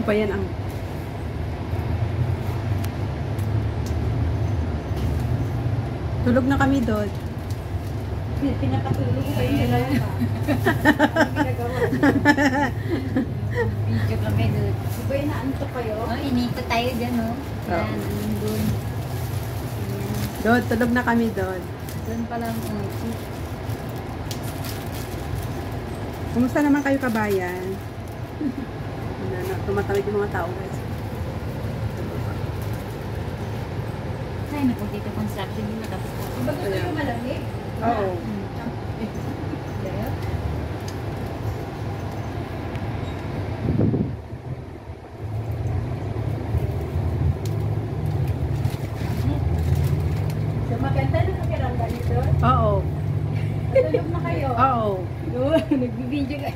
ba yan ang... Tulog na kami doon. Pinapatulog ko kayo nila. Video kami doon. Diba inaantok kayo? Oh, inikot tayo dyan, oh. Yan, doon. Doon, tulog na kami doon. Doon pala ang Kumusta naman kayo, kabayan? Tumatawid yung mga tao, guys. Ay, naku, dito construction yung matapos ko. Diba gusto yung malamig? Oo. So maganda na nakirangga nito. Oo. Tulog na kayo. Oo. Nagbibideo ka.